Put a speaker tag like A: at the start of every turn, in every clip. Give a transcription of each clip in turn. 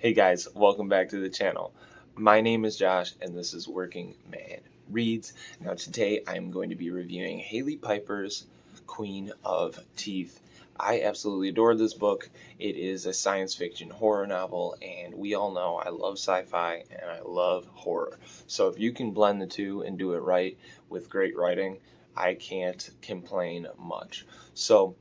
A: Hey guys, welcome back to the channel. My name is Josh and this is Working Man Reads. Now today I'm going to be reviewing Hailey Piper's Queen of Teeth. I absolutely adore this book. It is a science fiction horror novel, and we all know I love sci-fi and I love horror. So if you can blend the two and do it right with great writing, I can't complain much. So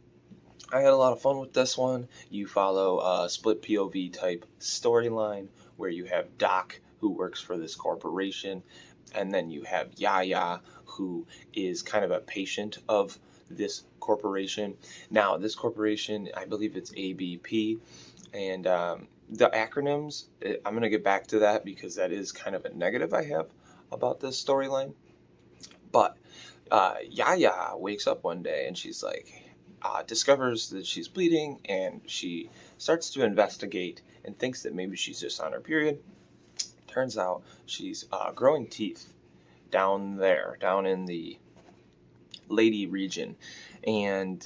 A: I had a lot of fun with this one. You follow a split POV type storyline where you have Doc, who works for this corporation, and then you have Yaya, who is kind of a patient of this corporation. Now, this corporation, I believe it's ABP, and the acronyms, I'm going to get back to that because that is kind of a negative I have about this storyline. But Yaya wakes up one day and she's like, discovers that she's bleeding, and she starts to investigate and thinks that maybe she's just on her period. Turns out she's growing teeth down there, down in the lady region. And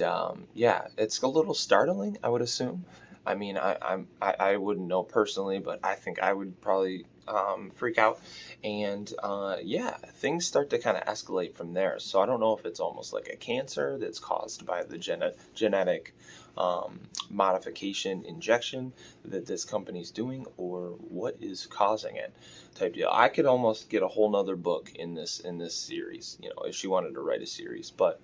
A: yeah, it's a little startling, I would assume. I mean, I wouldn't know personally, but I think I would probably freak out. And yeah, things start to kind of escalate from there. So I don't know if it's almost like a cancer that's caused by the genetic modification injection that this company's doing, or what is causing it, type deal. I could almost get a whole nother book in this series, you know, if she wanted to write a series. But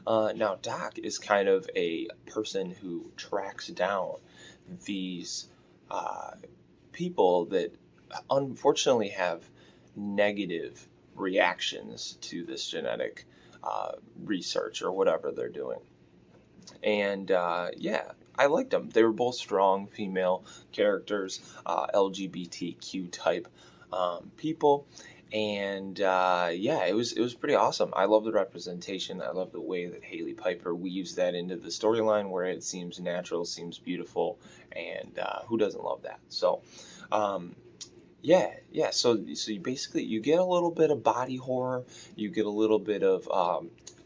A: now Doc is kind of a person who tracks down these people that unfortunately have negative reactions to this genetic research or whatever they're doing. And yeah, I liked them. They were both strong female characters, LGBTQ type people, and yeah, it was pretty awesome. I love the representation. I love the way that Hailey Piper weaves that into the storyline, where it seems natural, seems beautiful, and who doesn't love that? So. Yeah. So you basically you get a little bit of body horror, you get a little bit of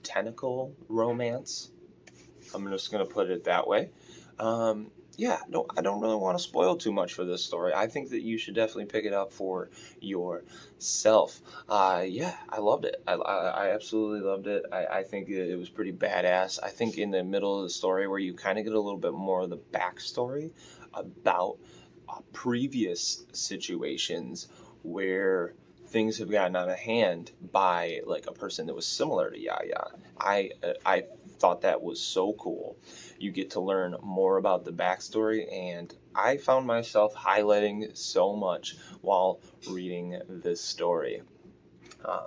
A: tentacle romance. I'm just gonna put it that way. Yeah, no, I don't really want to spoil too much for this story. I think that you should definitely pick it up for yourself. Yeah, I loved it. I absolutely loved it. I think it was pretty badass. I think in the middle of the story, where you kind of get a little bit more of the backstory about previous situations where things have gotten out of hand by like a person that was similar to Yaya. I thought that was so cool. You get to learn more about the backstory, and I found myself highlighting so much while reading this story.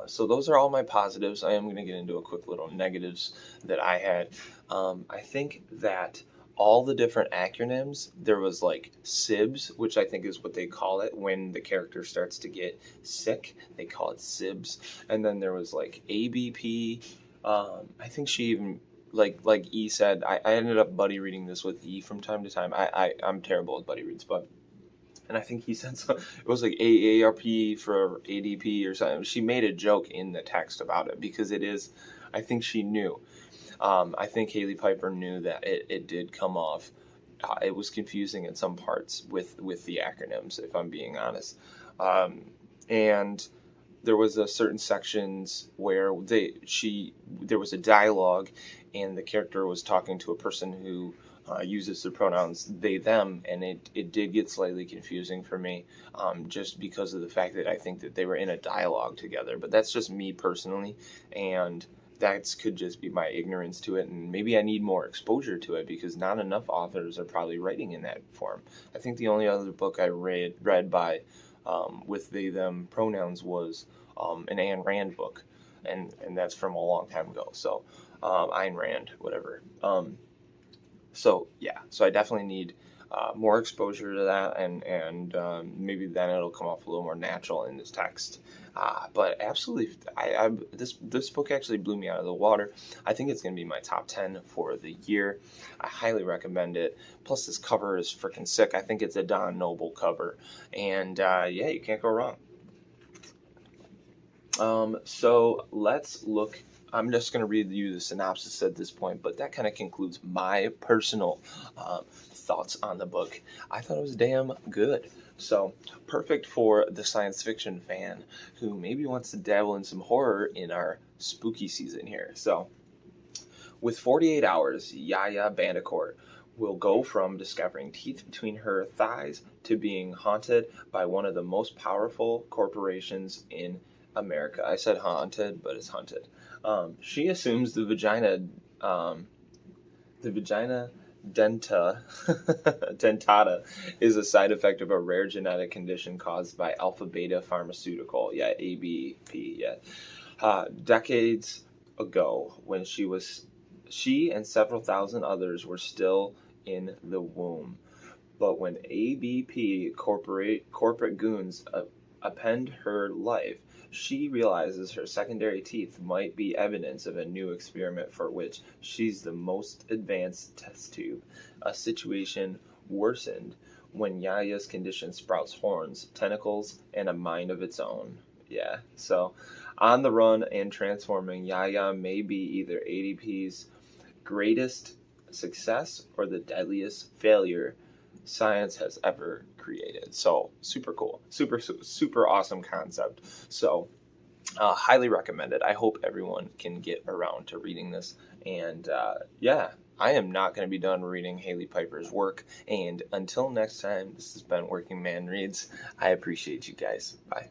A: So those are all my positives. I am going to get into a quick little negatives that I had. I think that all the different acronyms, there was like SIBS, which I think is what they call it when the character starts to get sick. They call it SIBS. And then there was like ABP. I think she even like E said. I ended up buddy reading this with E from time to time. I'm terrible with buddy reads, but. And I think he said so. It was like AARP for ADP or something. She made a joke in the text about it because it is. I think she knew. I think Hailey Piper knew that it did come off. It was confusing in some parts with the acronyms, if I'm being honest. And there was a certain sections where there was a dialogue, and the character was talking to a person who uses the pronouns they them, and it did get slightly confusing for me, just because of the fact that I think that they were in a dialogue together. But that's just me personally, and that could just be my ignorance to it, and maybe I need more exposure to it because not enough authors are probably writing in that form. I think the only other book I read by with they them pronouns was an Ayn Rand book, and that's from a long time ago. So Ayn Rand, whatever. So yeah, so I definitely need more exposure to that, and maybe then it'll come off a little more natural in this text. But absolutely, this book actually blew me out of the water. I think it's going to be my top 10 for the year. I highly recommend it. Plus, this cover is freaking sick. I think it's a Don Noble cover, and yeah, you can't go wrong. So let's look. I'm just going to read you the synopsis at this point, but that kind of concludes my personal thoughts on the book. I thought it was damn good. So perfect for the science fiction fan who maybe wants to dabble in some horror in our spooky season here. So with 48 hours, Yaya Bandicoot will go from discovering teeth between her thighs to being haunted by one of the most powerful corporations in America. I said haunted, but it's hunted. She assumes um, the vagina dentata is a side effect of a rare genetic condition caused by alpha beta pharmaceutical. Yeah, ABP. Yeah, decades ago when she and several thousand others were still in the womb. But when ABP corporate goons append her life, she realizes her secondary teeth might be evidence of a new experiment for which she's the most advanced test tube. A situation worsened when Yaya's condition sprouts horns, tentacles, and a mind of its own. Yeah, so on the run and transforming, Yaya may be either ADP's greatest success or the deadliest failure science has ever created. So super cool, super awesome concept. So highly recommended. I hope everyone can get around to reading this. And yeah, I am not going to be done reading Hailey Piper's work. And until next time, this has been Working Man Reads. I appreciate you guys. Bye.